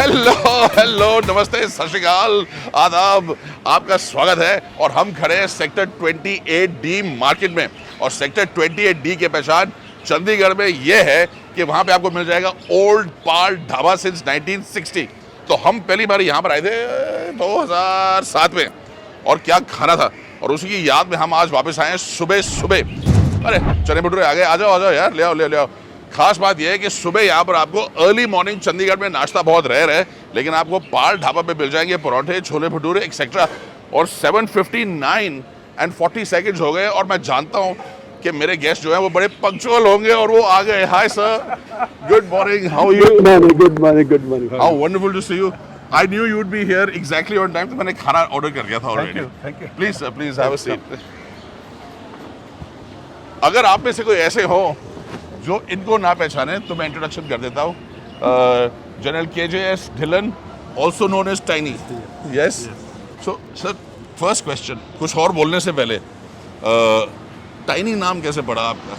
Hello hello नमस्ते सत श्री अकाल आदाब, आपका स्वागत है। और हम खड़े हैं सेक्टर 28D मार्केट में। और सेक्टर 28D की पहचान चंडीगढ़ में ये है कि वहाँ पे आपको मिल जाएगा ओल्ड पाल ढाबा सिंस 1960। तो हम पहली बार यहाँ पर आए थे 2007 में, और क्या खाना था, और उसी की याद में हम आज वापस आए हैं सुबह सुबह। अरे चने भटूरे आ गए, आ जाओ यार, ले आओ। खास बात यह है कि सुबह यहाँ पर आपको अर्ली मॉर्निंग चंडीगढ़ में नाश्ता बहुत रेयर है, लेकिन आपको पाल ढाबा पे मिल जाएंगे परोठे, छोले भटूरे एक्सेट्रा। और 7:59 and 40 seconds हो गए, और मैं जानता हूँ कि मेरे गेस्ट जो हैं वो बड़े पंक्चुअल होंगे, और वो आ गए। Hi sir, good morning, how are you? Good morning. How wonderful to see you. I knew you would be here exactly on time, तो मैंने खाना ऑर्डर कर दिया था already. Thank you. Please sir, please have a seat. अगर आप में से कोई ऐसे हो जो इनको ना पहचाने तो मैं इंट्रोडक्शन कर देता हूँ। General KJS Dhillon, also known as Tiny. Yes. So sir, first question, कुछ और बोलने से पहले, टाइनी नाम कैसे पड़ा आपका?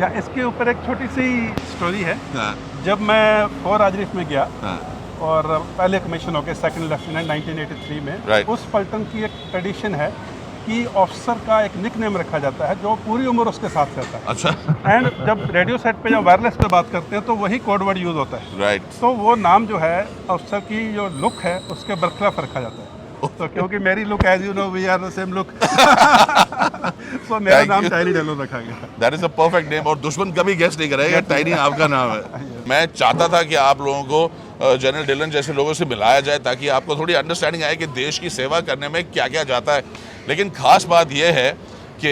या इसके ऊपर एक छोटी सी स्टोरी है। हाँ, जब मैं फॉर आजरीफ में गया हाँ, और पहले कमीशन हो गए सेकंड लेफ्टिनेंट 1983 में, Right. उस पलटन की एक ट्रेडिशन है कि ऑफिसर का एक निक नेम रखा जाता है जो पूरी उम्र उसके साथ रहता है। अच्छा। एंड जब रेडियो सेट पे जब वायरलेस पे बात करते हैं तो वही कोड वर्ड यूज होता है। राइट। तो वो नाम जो है ऑफिसर की जो लुक है उसके बरखलाफ रखा जाता है। तो क्योंकि मेरी look as you know we are the same look, so मेरा Thank नाम you. टाइनी ढिल्लों रखा गया। That is a perfect name, और दुश्मन कभी गेस नहीं करेगा टाइनी आपका नाम है। मैं चाहता था कि आप लोगों को जनरल ढिल्लन जैसे लोगों से मिलाया जाए, ताकि आपको थोड़ी अंडरस्टैंडिंग आए कि देश की सेवा करने में क्या क्या जाता है। लेकिन खास बात यह है कि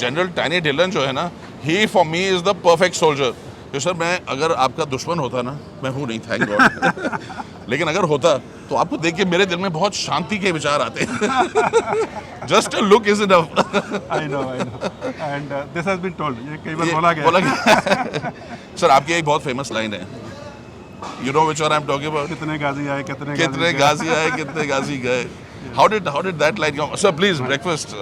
जनरल टाइनी ढिल्लन जो है ना, he for me is the perfect soldier. तो सर, मैं अगर आपका दुश्मन होता ना, मैं हूँ नहीं, थैंक गॉड, लेकिन अगर होता तो आपको देख के मेरे दिल में बहुत शांति के विचार आते हैं। Just a look is enough. I know and this has been told, ये कई बार बोला गया। सर, आपकी एक बहुत फेमस लाइन है, you know which one I am talking about. कितने गाजी आए, कितने गाजी आए, कितने गाजी गए। How did that line come? Sir please, breakfast,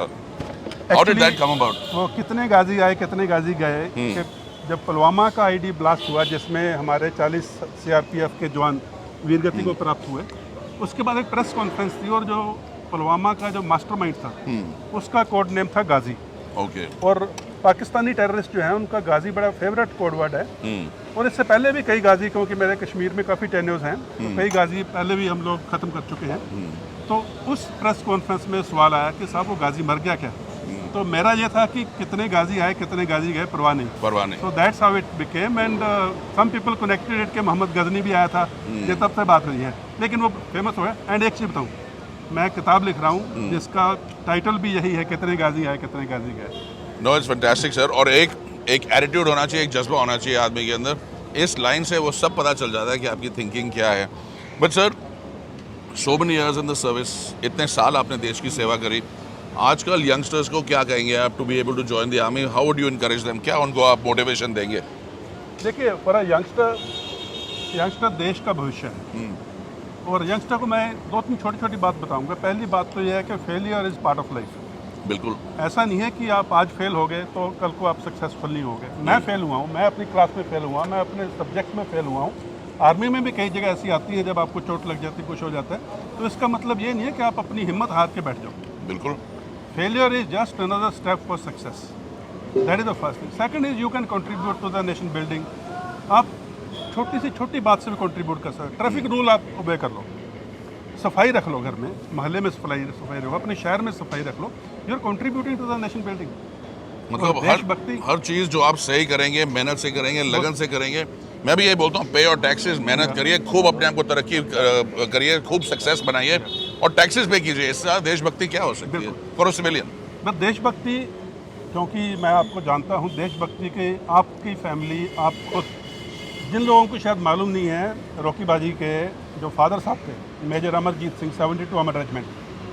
how did that come about? वो कितने गाजी आए, कितने गाजी गए कि जब पुलवामा का आईडी ब्लास्ट हुआ जिसमें हमारे 40 CRPF के जवान वीरगति को प्राप्त हुए, उसके बाद एक प्रेस कॉन्फ्रेंस थी, और जो पुलवामा का जो मास्टरमाइंड था उसका कोड नेम था गाजी। ओके। और पाकिस्तानी टेररिस्ट जो हैं उनका गाजी बड़ा फेवरेट कोड वर्ड है। और इससे पहले भी कई गाजी, क्योंकि मेरे कश्मीर में काफ़ी टेन्योर्स हैं, तो कई गाजी पहले भी हम लोग ख़त्म कर चुके हैं। तो उस प्रेस कॉन्फ्रेंस में सवाल आया कि साहब वो गाजी मर गया क्या? तो मेरा ये था कि कितने गाजी आए, कितने गाजी गए, परवाह नहीं। So that's how it became, and some people connected it के मोहम्मद गजनी भी आया था, ये तब से बात हुई है, लेकिन वो फेमस हुआ। एंड एक चीज़ बताऊँ, मैं किताब लिख रहा हूँ जिसका टाइटल भी यही है, कितने गाजी आए, कितने गाजी गए। No, it's fantastic sir. और एक एटीट्यूड होना चाहिए, एक जज्बा होना चाहिए आदमी के अंदर। इस लाइन से वो सब पता चल जाता है कि आपकी थिंकिंग क्या है। But sir, so many years in the service, इतने साल आपने देश की सेवा करी, आजकल यंगस्टर्स को क्या कहेंगे आप to be able to join the army? How would you encourage them? क्या उनको आप मोटिवेशन देंगे? देखिए, फॉर अ यंगस्टर देश का भविष्य है। और यंगस्टर को मैं 2-3 छोटी बात बताऊंगा। पहली बात तो यह है कि failure is part of life. बिल्कुल। ऐसा नहीं है कि आप आज फेल हो गए तो कल को आप सक्सेसफुल नहीं हो गए। मैं फेल हुआ हूँ, मैं अपनी क्लास में फेल हुआ, मैं अपने सब्जेक्ट में फेल हुआ हूँ। आर्मी में भी कई जगह ऐसी आती है जब आपको चोट लग जाती है, कुछ हो जाता है, तो इसका मतलब ये नहीं है कि आप अपनी हिम्मत हार के बैठ जाओ। बिल्कुल। Failure is just another step for success, that is the first thing. Second is you can contribute to the nation building. आप छोटी बात से भी कंट्रीब्यूट कर सकते हैं। ट्रैफिक रूल आप ओबे कर लो, सफाई रख लो, घर में मोहल्ले में सफाई रखो, अपने शहर में सफाई रख लो, you are contributing to the nation building. मतलब हर चीज़ जो आप सही करेंगे, मेहनत से करेंगे, लगन से करेंगे। मैं भी यही बोलता हूँ, पे और टैक्सेस, मेहनत करिए, खूब अपने आप को तरक्की करिए, खूब सक्सेस बनाइए, और टैक्सेस पे कीजिए। इससे देशभक्ति क्या हो सकती है फॉर अ सिविलियन? बस देशभक्ति, क्योंकि मैं आपको जानता हूँ, देशभक्ति के आपकी फैमिली, आप खुद, जिन लोगों को शायद मालूम नहीं है, रॉकी बाजी के जो फादर साहब थे, मेजर अमरजीत सिंह, 72 अमर रेजिमेंट,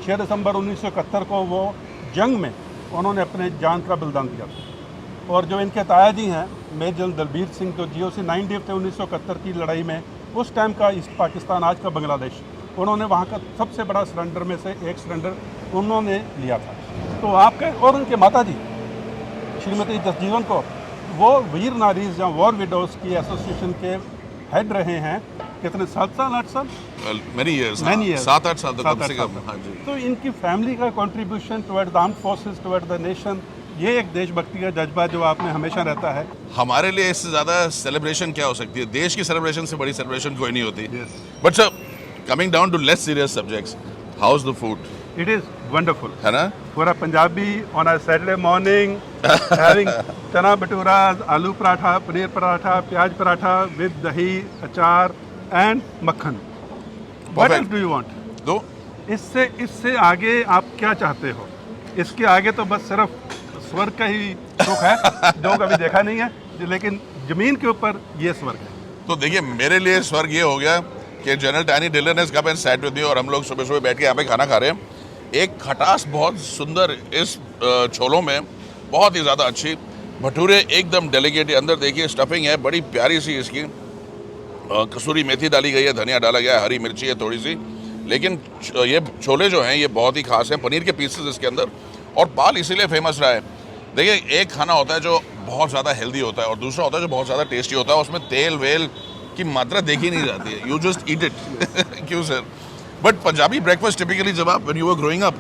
6 दिसंबर 1971 को वो जंग में उन्होंने अपने जान का बलिदान दिया था। और जो इनके ताया जी हैं, मेजर दलबीर सिंह, जो GOC 9 डे थे 1971 की लड़ाई में, उस टाइम का ईस्ट पाकिस्तान, आज का बांग्लादेश, उन्होंने वहाँ का सबसे बड़ा सरेंडर में से एक सरेंडर उन्होंने लिया था। तो आपके और उनके माता जी श्रीमती जसजीवन को वो वीर नारीज या वॉर विडोज़ की एसोसिएशन के हेड रहे हैं, कितने 7 साल 8 साल many years, Many years. 7-8 साल तो कम 7-8 से कम, साल। हाँ जी। तो इनकी फैमिली का contribution toward the armed forces, toward the nation, ये एक देशभक्ति का जज्बा जो आप में हमेशा रहता है। हमारे लिए इससे ज़्यादा सेलिब्रेशन क्या हो सकती है? देश की सेलिब्रेशन से बड़ी सेलिब्रेशन कोई नहीं होती। Yes. But sir, coming down to less serious subjects, how is the food? It is wonderful. है ना? For a Punjabi on a Saturday morning, having chana bhaturas, aloo paratha, paneer paratha, pyaj paratha with dahi, achar and makhan. What Perfect. else do you want? तो इससे आगे आप क्या चाहते हो? इसके आगे तो बस सिर्फ स्वर्ग का ही सुख है जो कभी देखा नहीं है, लेकिन जमीन के ऊपर ये स्वर्ग है। तो देखिए, मेरे लिए स्वर्ग ये हो गया कि जनरल टैनी डिलर ने come and sat with me और हम लोग सुबह सुबह बैठ के यहाँ पे खाना खा रहे हैं। एक खटास बहुत सुंदर इस छोलों में, बहुत ही ज़्यादा अच्छी। भटूरे एकदम डेलिकेट, अंदर देखिए स्टफिंग है बड़ी प्यारी सी इसकी, कसूरी मेथी डाली गई है, धनिया डाला गया है, हरी मिर्ची है थोड़ी सी। लेकिन ये छोले जो हैं ये बहुत ही खास हैं, पनीर के पीसेस इसके अंदर, और पाल इसीलिए फेमस रहा है। देखिए, एक खाना होता है जो बहुत ज़्यादा हेल्दी होता है और दूसरा होता है जो बहुत ज़्यादा टेस्टी होता है, उसमें तेल वेल की मात्रा देखी नहीं जाती है, यू जस्ट ईट इट। क्यों sir? But Punjabi breakfast typically जब आप when you were growing up,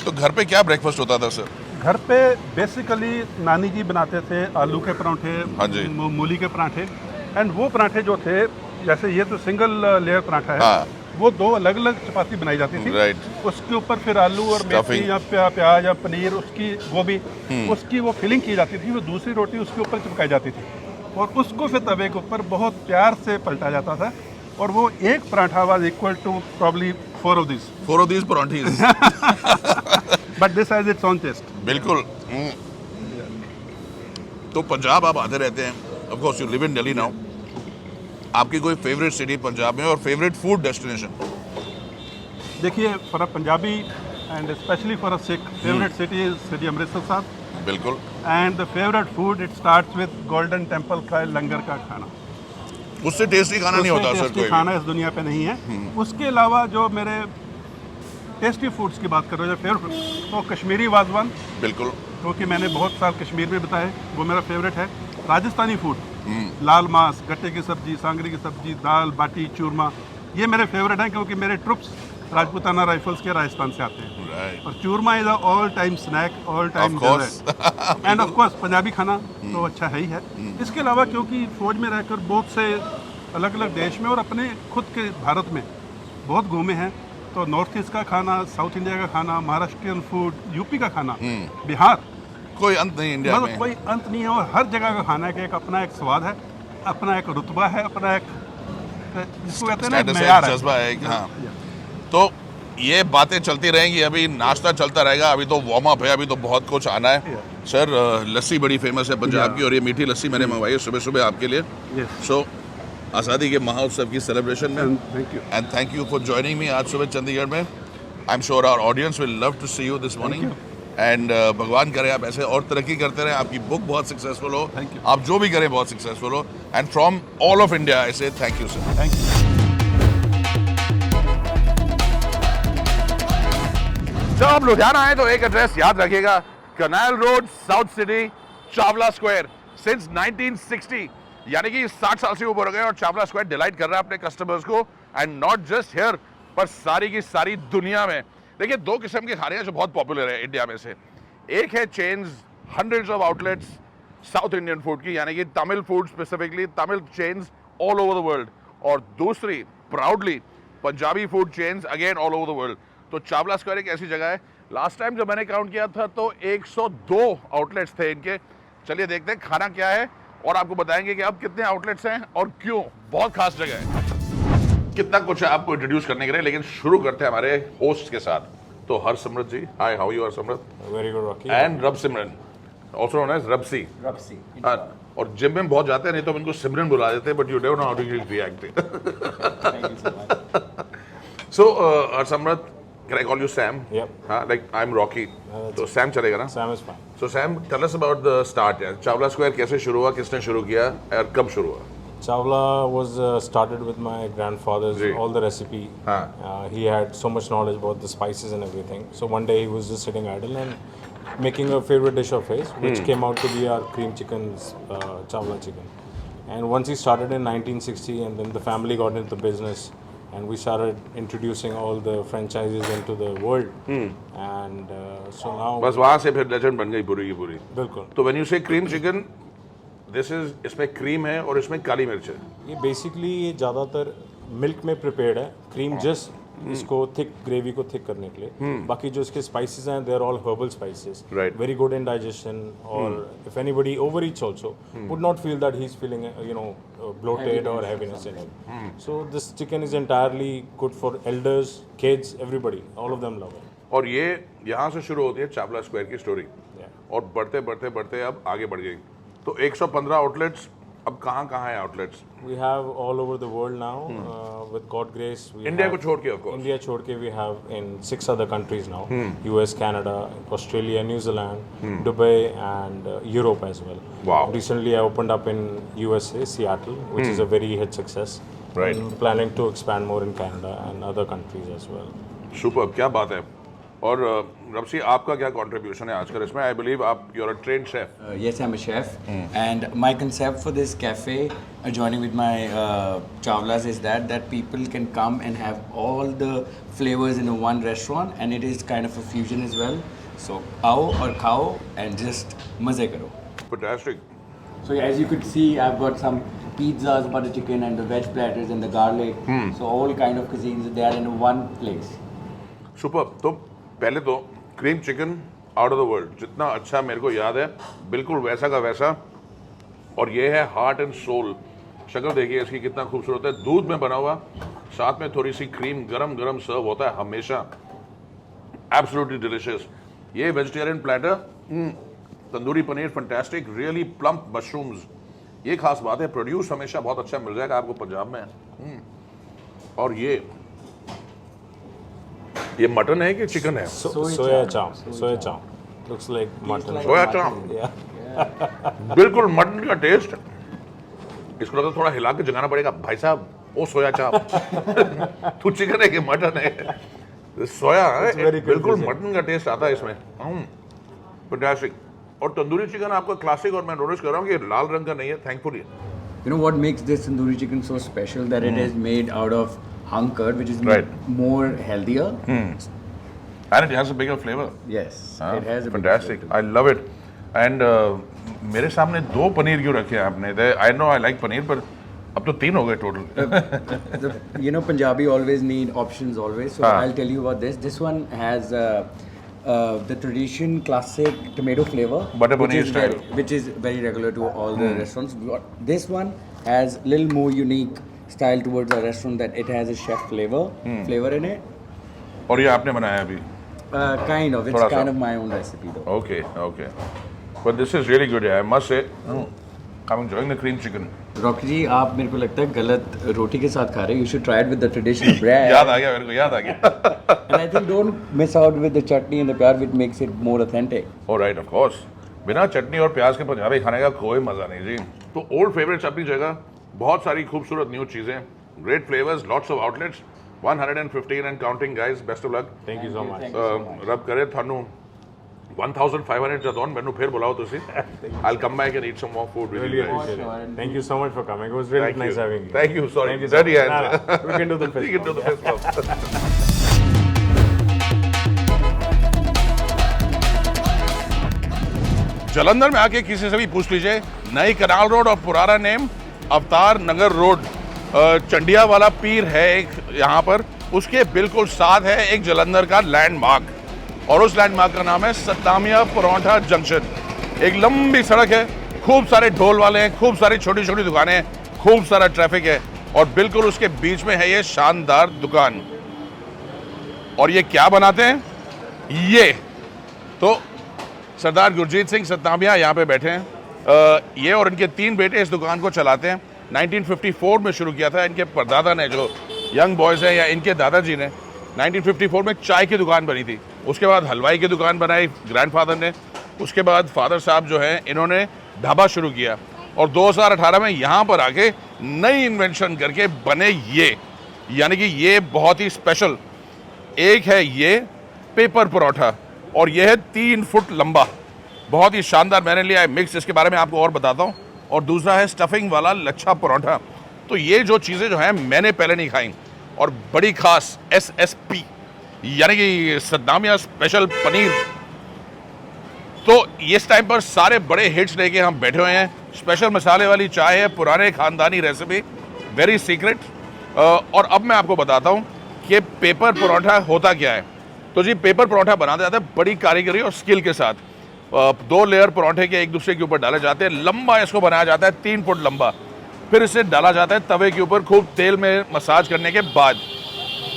तो घर पे क्या ब्रेकफास्ट होता था सर? घर पे बेसिकली नानी जी बनाते थे आलू के परांठे, हाँ जी। मूली के परांठे, एंड वो परांठे जो थे, जैसे ये तो सिंगल लेयर पराठा है, हाँ। वो 2 अलग अलग चपाती बनाई जाती थी। राइट। उसके ऊपर फिर आलू और Stuffing. मेथी या प्याज या पनीर, उसकी गोभी, उसकी वो फिलिंग की जाती थी, वो दूसरी रोटी उसके ऊपर चिपकाई जाती थी और उसको फिर तवे के ऊपर बहुत प्यार से पलटा जाता था, और वो एक paratha was equal to probably 4 of these परांठीज। But this has its own taste. बिल्कुल। तो पंजाब आप आते रहते हैं, of course you live in Delhi now. आपकी कोई फेवरेट सिटी पंजाब में और फेवरेट फूड डेस्टिनेशन? देखिए, for a Punjabi and especially for a Sikh, favourite city is city Amritsar Sahib, बिल्कुल। And the favourite food it starts with Golden Temple का लंगर का खाना। उससे टेस्टी खाना नहीं होता सर टेस्टी कोई खाना इस दुनिया पे नहीं है। उसके अलावा जो मेरे टेस्टी फूड्स की बात कर रहे हो, जो फेवरेट, तो कश्मीरी वाजवान, बिल्कुल। क्योंकि मैंने बहुत साल कश्मीर में बिताए, वो मेरा फेवरेट है। राजस्थानी फूड, लाल मांस, गट्टे की सब्जी, सांगरी की सब्जी, दाल बाटी चूरमा, ये मेरे फेवरेट हैं क्योंकि मेरे ट्रुप्स राजपूताना राइफल्स के राजस्थान से आते हैं। राइट। और churma is all time snack, all time Of course. And of course Punjabi खाना तो अच्छा है ही है। इसके अलावा क्योंकि फौज में रहकर बहुत से अलग अलग देश में और अपने खुद के भारत में बहुत घूमे हैं, तो नॉर्थ ईस्ट का खाना, साउथ इंडिया का खाना, महाराष्ट्रियन फूड, यूपी का खाना, बिहार, कोई अंत नहीं इंडिया मतलब में। कोई अंत नहीं है। और हर जगह का खाना का एक अपना एक स्वाद है, अपना एक रुतबा है, अपना एक जिसको कहते हैं ना Status है, मेयार है। जज्बा है, हाँ। तो ये बातें चलती रहेंगी, अभी नाश्ता चलता रहेगा, अभी तो वार्म अप है, अभी तो बहुत कुछ आना है। सर, लस्सी बड़ी फेमस है पंजाब की, और ये मीठी लस्सी मैंने मंगवाई है सुबह सुबह आपके लिए। Yes. सो आज़ादी के महोत्सव की सेलिब्रेशन में, thank you. And thank you for joining me आज सुबह चंडीगढ़ में। I am sure our audience will love to see you this morning, and भगवान करे आप ऐसे और तरक्की करते रहें, आपकी बुक बहुत सक्सेसफुल हो, Thank you. आप जो भी करें बहुत सक्सेसफुल हो, and from all of India I say thank you sir. Thank you. जब आप लुधियाना आए तो एक एड्रेस याद रखिएगा, canal road, south city, Chawla square. Since 1960, यानी कि 60 साल से ऊपर हो गए, और चावला स्क्वायर डिलाइट कर रहा है अपने कस्टमर्स को, एंड नॉट जस्ट हियर पर सारी की सारी दुनिया में। देखिए, 2 किस्म के खाने हैं जो बहुत पॉपुलर है इंडिया में से। एक है chains, hundreds of outlets south Indian food की, यानी कि Tamil food, specifically Tamil chains all over the world, और दूसरी proudly Punjabi food chains again all over the world. तो चावला स्क्वायर एक ऐसी जगह है, लास्ट टाइम जब मैंने काउंट किया था तो 102 आउटलेट्स थे इनके। चलिए देखते हैं खाना क्या है, और आपको बताएंगे कि अब कितने आउटलेट्स हैं और क्यों। बहुत खास जगह है, कितना कुछ है आपको इंट्रोड्यूस करने के लिए, लेकिन शुरू करते हैं हमारे होस्ट के साथ। तो Harsimrat ji, hi, how you Harsimrat? Very good, Rocky. And Rabsimran, also known as Rabsi. Rapsi. और जिम में बहुत जाते हैं, नहीं तो हम इनको सिमरन बुला देते हैं, but you don't know how to react. Thank you so much. So Harsimrat, can I call you Sam? Yep. हाँ, लाइक आई एम रॉकी, तो सैम चलेगा ना? Sam is fine. So Sam, tell us about the start यार, Chawla square कैसे शुरू हुआ, किसने शुरू किया और कब शुरू हुआ? Chawla was started with my grandfather's, Ji. all the recipe. Haan. He had so much knowledge about the spices and everything. So one day he was just sitting idle and making a favorite dish of his, which came out to be our cream chicken, Chawla chicken. And once he started in 1960, and then the family got into business, and we started introducing all the franchises into the world. And so now, बस वहाँ से फिर legend बन गई पूरी की पूरी। बिल्कुल। तो व्हेन यू से क्रीम चिकन, दिस इज, इसमें क्रीम है और इसमें काली मिर्च है। ये बेसिकली ये ज़्यादातर मिल्क में प्रिपेयर्ड है, क्रीम जस्ट इसको थिक ग्रेवी को थिक करने के लिए। बाकी जो इसके स्पाइसेस हैं, they are all herbal spices, Right. Very good in digestion, और if anybody over eats also would not feel that he is feeling bloated or heaviness in it. So this chicken is entirely good for elders, kids, everybody, all of them love it. और ये यहाँ से शुरू होती है Chawla square की story, Yeah. और बढ़ते बढ़ते बढ़ते अब आगे बढ़ गई। तो 115 आउटलेट्स, अब कहाँ कहाँ है outlets? We have all over the world now, with God grace. We India have- को छोड़ के ऑफ कोर्स। India छोड़ के we have in 6 other countries now, US, Canada, Australia, New Zealand, Dubai, and Europe as well. Wow. Recently I opened up in USA, Seattle, which is a very hit success. Right. I'm planning to expand more in Canada and other countries as well. Super, क्या बात है। और रब्सी, आपका क्या contribution है आजकल इसमें? I believe आप you are a trained chef. Yes, I'm a chef, and my concept for this cafe, adjoining with my chawlas, is that people can come and have all the flavors in one restaurant, and it is kind of a fusion as well. So, आओ और खाओ and just मजे करो. Fantastic. So as you could see, I've got some pizzas, butter chicken, and the veg platters and the garlic. So all kind of cuisines they are in one place. Super. तो पहले तो cream chicken out of the world, जितना अच्छा मेरे को याद है बिल्कुल वैसा का वैसा। और ये है हार्ट एंड सोल। शक्ल देखिए इसकी कितना खूबसूरत है, दूध में बना हुआ, साथ में थोड़ी सी क्रीम, गरम गरम सर्व होता है हमेशा। Absolutely delicious. ये vegetarian platter, tandoori paneer fantastic, really plump mushrooms. ये खास बात है, प्रोड्यूस हमेशा बहुत अच्छा मिल जाएगा आपको पंजाब में। और ये मटन है कि चिकन है? Soya chow. Soya chow. Looks like mutton. सोया चाप, Yeah. बिल्कुल मटन का टेस्ट। इसको लगा थोड़ा हिला के जगाना पड़ेगा, भाई साहब ओ सोया चाप। तू चिकन है कि मटन है? सोया है, very good बिल्कुल cuisine. मटन का टेस्ट आता है इसमें। फैंटास्टिक। और तंदूरी चिकन आपका क्लासिक, और मैं नोटिस कर रहा हूँ कि ये लाल रंग का नहीं है, thankfully. You know what makes this tandoori chicken so special? That it is made out of hung curd, which is Right. more healthier. And it has a bigger flavour. Yes, it has a bit of fantastic, I love it. And मेरे सामने 2 पनीर क्यों रखे हैं आपने? I know I like paneer, पर अब तो 3 हो गए total. You know, Punjabi always need options always. So Ah. I'll tell you about this. This one has the tradition classic tomato flavor, Butter paneer style. which is very regular to all the restaurants. This one has little more unique style towards the restaurant, that it has a chef flavor in it. और ये आपने बनाया अभी? Kind of. It's थोड़ा सा। kind of my own recipe though. Okay, okay. But this is really good, I must say. I'm enjoying the cream chicken. Rocky जी, आप मेरे को लगता है गलत रोटी के साथ खा रहे हैं. You should try it with the traditional bread. याद आ गया मेरे को, याद आ गया। And I think don't miss out with the chutney and the pyar, which makes it more authentic. All right, of course. बिना चटनी और प्याज के पंजाबी खाने का कोई मजा नहीं जी। तो ओल्ड फेवरेट्स अपनी जगह, बहुत सारी खूबसूरत न्यू चीजें, great flavours, lots of outlets, 115 and counting guys. Best of luck. Thank you so much. रब करे थानू 1500 जदोन मैनू फिर बुलाओ तुसी। I'll come back and eat some more food with Really you guys. appreciate it. Thank you so much for coming. It was really Thank nice you. having you. Thank you. Sorry, Thank you so dirty much. hands. Nah, we can do the fist We can do the bump, fist bump. Jalandhar में आके किसी से भी पूछ लीजिए, नई canal road और पुराना नेम अवतार नगर रोड, चंडिया वाला पीर है एक यहाँ पर, उसके बिल्कुल साथ है एक जलंधर का लैंडमार्क, और उस लैंडमार्क का नाम है सत्तामिया परोंठा जंक्शन। एक लंबी सड़क है, खूब सारे ढोल वाले हैं, खूब सारी छोटी छोटी दुकानें हैं, खूब सारा ट्रैफिक है, और बिल्कुल उसके बीच में है ये शानदार दुकान। और ये क्या बनाते हैं? ये तो सरदार गुरजीत सिंह सत्तामिया यहाँ पे बैठे हैं। ये और इनके 3 बेटे इस दुकान को चलाते हैं। 1954 में शुरू किया था इनके परदादा ने, जो यंग बॉयज़ हैं, या इनके दादाजी ने 1954 में चाय की दुकान बनी थी। उसके बाद हलवाई की दुकान बनाई ग्रैंडफादर ने। उसके बाद फादर साहब जो हैं, इन्होंने ढाबा शुरू किया, और 2018 में यहाँ पर आके नई इन्वेंशन करके बने ये, यानी कि ये बहुत ही स्पेशल। एक है ये पेपर परोठा, और यह है 3 फुट लंबा, बहुत ही शानदार। मैंने लिया है मिक्स, इसके बारे में आपको और बताता हूँ। और दूसरा है स्टफिंग वाला लच्छा परोठा। तो ये जो चीज़ें जो हैं मैंने पहले नहीं खाई, और बड़ी खास SSP यानी कि सद्दामिया स्पेशल पनीर। तो इस टाइम पर सारे बड़े हिट्स लेके हम बैठे हुए हैं। स्पेशल मसाले वाली चाय है, पुराने खानदानी रेसिपी, वेरी सीक्रेट। और अब मैं आपको बताता हूँ कि पेपर परोठा होता क्या है। तो जी पेपर परोठा बनाया जाता है बड़ी कारीगरी और स्किल के साथ। 2 लेयर परोठे के एक दूसरे के ऊपर डाले जाते हैं, लंबा इसको बनाया जाता है 3 फुट लंबा। फिर इसे डाला जाता है तवे के ऊपर, खूब तेल में मसाज करने के बाद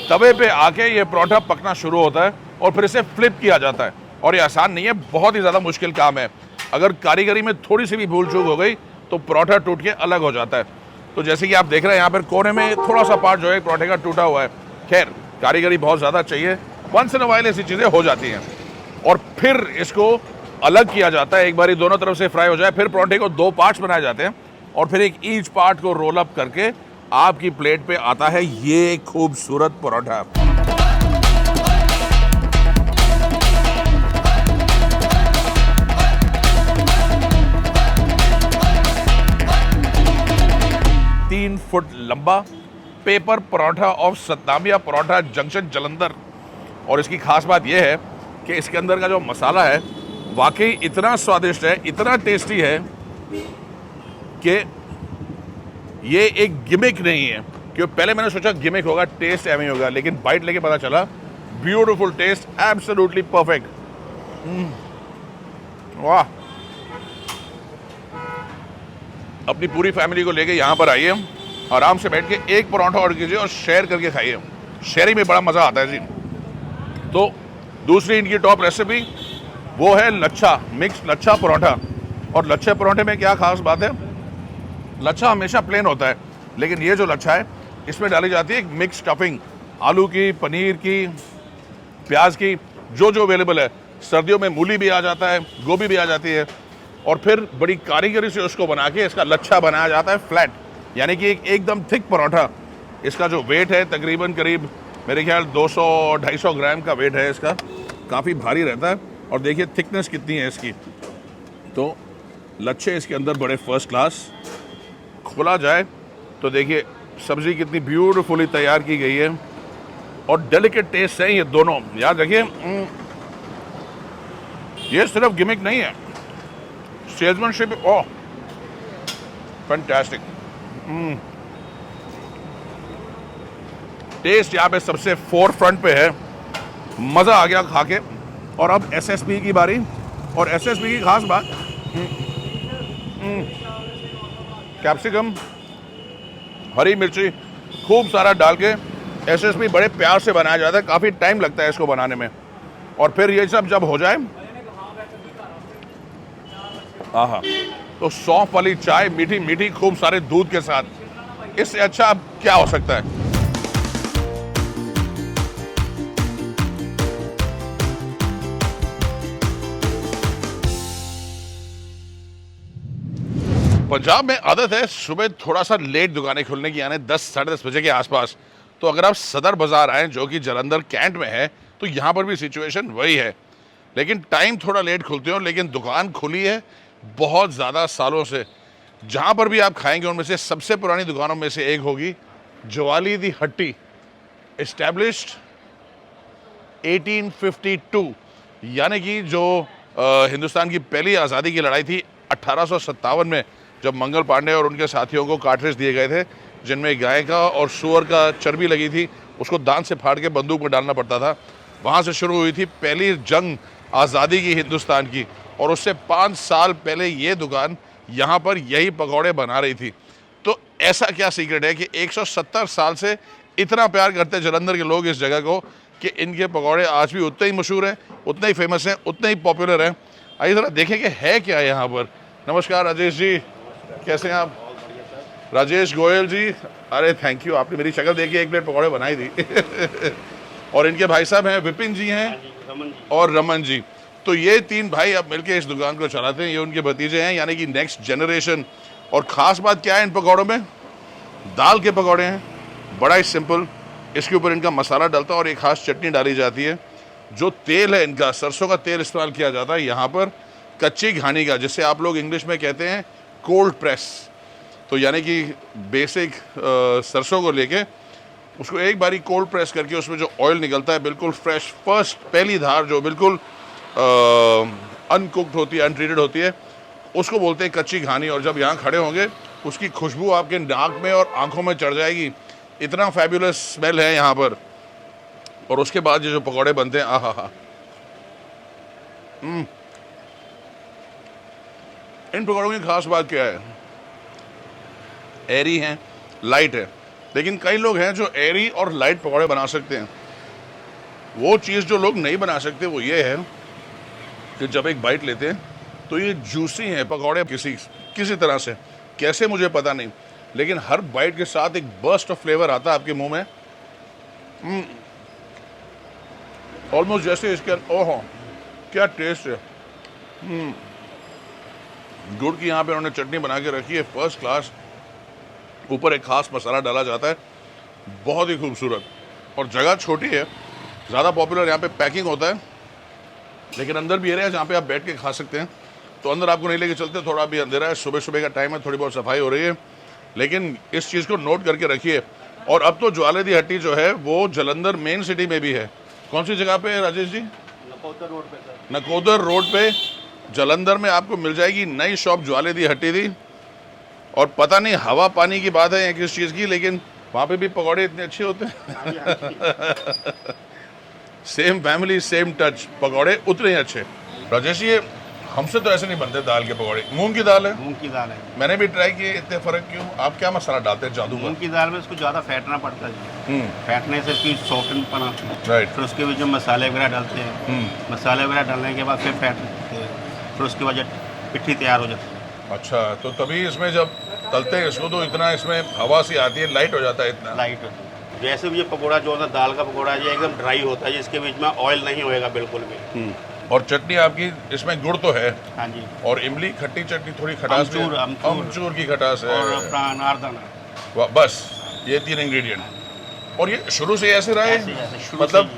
तवे पे आके ये परोठा पकना शुरू होता है और फिर इसे फ्लिप किया जाता है। और ये आसान नहीं है, बहुत ही ज़्यादा मुश्किल काम है। अगर कारीगरी में थोड़ी सी भी भूल चूक हो गई तो परोठा टूट के अलग हो जाता है। तो जैसे कि आप देख रहे हैं यहाँ पर कोने में थोड़ा सा पार्ट जो है परोठे का टूटा हुआ है। खैर कारीगरी बहुत ज़्यादा चाहिए, वंस इन अ वाइल ऐसी चीज़ें हो जाती हैं। और फिर इसको अलग किया जाता है, एक बारी दोनों तरफ से फ्राई हो जाए, फिर परोठे को 2 पार्ट्स बनाए जाते हैं और फिर एक ईच पार्ट को रोल अप करके आपकी प्लेट पे आता है ये खूबसूरत परोठा। तीन फुट लंबा paper paratha of Saddamiya paratha junction Jalandhar. और इसकी खास बात यह है कि इसके अंदर का जो मसाला है वाकई इतना स्वादिष्ट है, इतना टेस्टी है कि ये एक गिमिक नहीं है। क्योंकि पहले मैंने सोचा गिमिक होगा, टेस्ट एवं होगा, लेकिन बाइट लेके पता चला ब्यूटीफुल टेस्ट, एब्सोल्युटली परफेक्ट। वाह, अपनी पूरी फैमिली को लेके यहाँ पर आइए, आराम से बैठ के एक परोठा ऑर्डर कीजिए और शेयर करके खाइए। शेयरिंग में बड़ा मज़ा आता है जी। तो दूसरी इनकी टॉप रेसिपी वो है लच्छा, मिक्स लच्छा परोठा। और लच्छे परोठे में क्या खास बात है, लच्छा हमेशा प्लेन होता है, लेकिन ये जो लच्छा है इसमें डाली जाती है एक मिक्स स्टफिंग, आलू की, पनीर की, प्याज की, जो जो अवेलेबल है। सर्दियों में मूली भी आ जाता है, गोभी भी आ जाती है, और फिर बड़ी कारीगरी से उसको बना के इसका लच्छा बनाया जाता है फ्लैट, यानी कि एकदम थिक परोठा। इसका जो वेट है तकरीबन करीब मेरे ख्याल 200-250 ग्राम का वेट है इसका, काफ़ी भारी रहता है। और देखिए थिकनेस कितनी है इसकी। तो लच्छे इसके अंदर बड़े फर्स्ट क्लास। खोला जाए तो देखिए सब्ज़ी कितनी ब्यूटीफुली तैयार की गई है और डेलिकेट टेस्ट है ये दोनों। याद रखिए ये सिर्फ गिमिक नहीं है, सेल्समैनशिप। Oh fantastic. टेस्ट यहाँ पे सबसे फोर फ्रंट पे है, मज़ा आ गया खा के। और अब SSP की बारी। और SSP की खास बात, कैप्सिकम, हरी मिर्ची खूब सारा डाल के SSP बड़े प्यार से बनाया जाता है, काफ़ी टाइम लगता है इसको बनाने में। और फिर ये सब जब हो जाए, आहा, तो सौंफ वाली चाय मीठी मीठी खूब सारे दूध के साथ, इससे अच्छा अब क्या हो सकता है। पंजाब में आदत है सुबह थोड़ा सा लेट दुकानें खुलने की, यानी 10-साढ़े 10 बजे के आसपास। तो अगर आप सदर बाज़ार आएँ जो कि जालंधर कैंट में है, तो यहाँ पर भी सिचुएशन वही है, लेकिन टाइम थोड़ा लेट खुलते हो, लेकिन दुकान खुली है बहुत ज़्यादा सालों से। जहाँ पर भी आप खाएंगे उनमें से सबसे पुरानी दुकानों में से एक होगी ज्वाली दी हट्टी, इस्टेब्लिश्ड 1852, यानी कि जो हिंदुस्तान की पहली आज़ादी की लड़ाई थी 1857 में, जब मंगल पांडे और उनके साथियों को कार्ट्रिज दिए गए थे जिनमें गाय का और सूअर का चर्बी लगी थी, उसको दांत से फाड़ के बंदूक में डालना पड़ता था। वहाँ से शुरू हुई थी पहली जंग आज़ादी की हिंदुस्तान की। और उससे 5 साल पहले ये दुकान यहाँ पर यही पकौड़े बना रही थी। तो ऐसा क्या सीक्रेट है कि 170 साल से इतना प्यार करते हैं जालंधर के लोग इस जगह को कि इनके पकौड़े आज भी उतने ही मशहूर हैं, उतने ही फेमस हैं, उतने ही पॉपुलर हैं। आइए ज़रा देखें कि है क्या यहाँ पर। नमस्कार राजेश जी, कैसे हैं आप? राजेश गोयल जी, अरे थैंक यू, आपने मेरी शक्ल देखी, 1 प्लेट पकौड़े बनाई थी। और इनके भाई साहब हैं, विपिन जी हैं और रमन जी। तो ये 3 भाई अब मिलके इस दुकान को चलाते हैं, ये उनके भतीजे हैं, यानी कि नेक्स्ट जनरेशन। और ख़ास बात क्या है इन पकौड़ों में, दाल के पकौड़े हैं, बड़ा ही सिंपल। इसके ऊपर इनका मसाला डलता है और एक खास चटनी डाली जाती है। जो तेल है इनका, सरसों का तेल इस्तेमाल किया जाता है यहाँ पर, कच्ची घानी का, जिसे आप लोग इंग्लिश में कहते हैं कोल्ड प्रेस। तो यानी कि बेसिक सरसों को लेके उसको एक बारी कोल्ड प्रेस करके उसमें जो ऑयल निकलता है बिल्कुल फ्रेश, फर्स्ट पहली धार जो बिल्कुल अनकुक्ड होती है, अनट्रीटेड होती है, उसको बोलते हैं कच्ची घानी। और जब यहाँ खड़े होंगे उसकी खुशबू आपके नाक में और आंखों में चढ़ जाएगी। इतना फैबुलस स्मेल है यहाँ पर। और उसके बाद ये जो पकौड़े बनते हैं, आहा हा। इन पकौड़ों की खास बात क्या है? एरी हैं, लाइट है, लेकिन कई लोग हैं जो एरी और लाइट पकौड़े बना सकते हैं। वो चीज़ जो लोग नहीं बना सकते वो ये है कि जब एक बाइट लेते हैं तो ये जूसी हैं पकौड़े, किसी तरह से, कैसे मुझे पता नहीं, लेकिन हर बाइट के साथ एक बर्स्ट ऑफ फ्लेवर आता है आपके मुंह में। ऑलमोस्ट जैसे इसके, ओहो क्या टेस्ट है। गुड़ की यहाँ पे उन्होंने चटनी बना के रखी है, फर्स्ट क्लास। ऊपर एक खास मसाला डाला जाता है, बहुत ही खूबसूरत। और जगह छोटी है, ज़्यादा पॉपुलर यहाँ पे पैकिंग होता है, लेकिन अंदर भी एरिया है जहाँ पे आप बैठ के खा सकते हैं। तो अंदर आपको नहीं लेके चलते, थोड़ा अभी अंधेरा है, सुबह सुबह का टाइम है, थोड़ी बहुत सफाई हो रही है, लेकिन इस चीज़ को नोट करके रखिए। और अब तो ज्वाले दी हट्टी जो है वो जालंधर मेन सिटी में भी है। कौन सी जगह पे है राजेश जी? नकोदर रोड पे सर। नकोदर रोड पे जालंधर में आपको मिल जाएगी नई शॉप ज्वाले दी हट्टी दी। और पता नहीं हवा पानी की बात है या किस चीज़ की, लेकिन वहाँ पे भी पकौड़े इतने अच्छे होते हैं। सेम फैमिली सेम टच, पकौड़े उतने ही अच्छे। राजेश जी, ये हमसे तो ऐसे नहीं बनते दाल के पकौड़े। मूंग की दाल है, मूंग की दाल है। मैंने भी ट्राई किए, इतने फर्क क्यों? आप क्या मसाला डालते हैं जादू मूंग का? की दाल में इसको ज़्यादा फैटना पड़ता है। फैटने से इसकी सॉफ्टन बना, राइट। फिर उसके बाद जो मसाले वगैरह डालते हैं, मसाले वगैरह डालने के बाद फिर फैटते हैं, फिर उसके बाद पिट्ठी तैयार हो जाती है। अच्छा, तो तभी इसमें जब तलते हैं इसको तो इतना इसमें हवा सी आती है, लाइट हो जाता है इतना। लाइट होती है। जैसे भी ये पकौड़ा जो होता है दाल का पकौड़ा है, ये एकदम ड्राई होता है, जिसके बीच में ऑयल नहीं होएगा बिल्कुल भी। और चटनी आपकी इसमें गुड़ तो है, हाँ जी। और इमली खट्टी चटनी, थोड़ी खटास भी है। अमचूर अमचूर की खटास है, और अपना अनारदाना। वाह, बस ये 3 इंग्रेडिएंट। और ये शुरू से ऐसे रहा ऐसे है, शुरू मतलब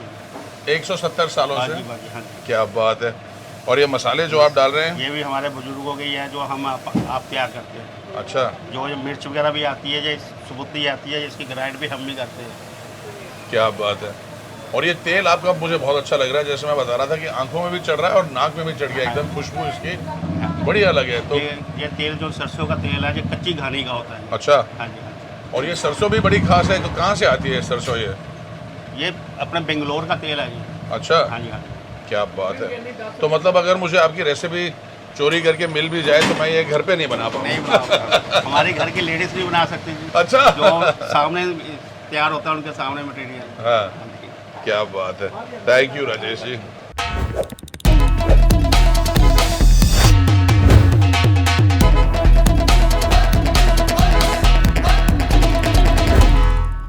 से 170 सालों हाँ से? जी, हाँ जी, हाँ जी। क्या बात है। और ये मसाले जो आप डाल रहे हैं? ये भी हमारे बुजुर्गों के ही है जो हम आप तैयार करते हैं। अच्छा, जो मिर्च वगैरह भी आती है, जो सबूती आती है, इसकी ग्राइंड भी हम भी करते हैं। क्या बात है। और ये तेल आपका मुझे बहुत अच्छा लग रहा है, जैसे मैं बता रहा था कि आंखों में भी चढ़ रहा है और नाक में भी चढ़ गया, एकदम खुशबू इसकी बड़ी अलग है। तो ये तेल जो सरसों का तेल है, ये कच्ची घानी का होता है। अच्छा, हाँ जी, हाँ जी। और ये सरसों भी बड़ी खास है, तो कहाँ से आती है सरसों ये अपने बेंगलोर का तेल है जी। अच्छा, हाँ जी, हाँ जी। क्या बात है। तो मतलब अगर मुझे आपकी रेसिपी चोरी करके मिल भी जाए तो मैं ये घर पे नहीं बना पाऊंगा? नहीं बना पाऊंगा। हमारे घर की लेडीज भी बना सकती जी। अच्छा। जो सामने तैयार होता है उनके सामने मटेरियल। हाँ, क्या बात है। Thank you Rajesh ji.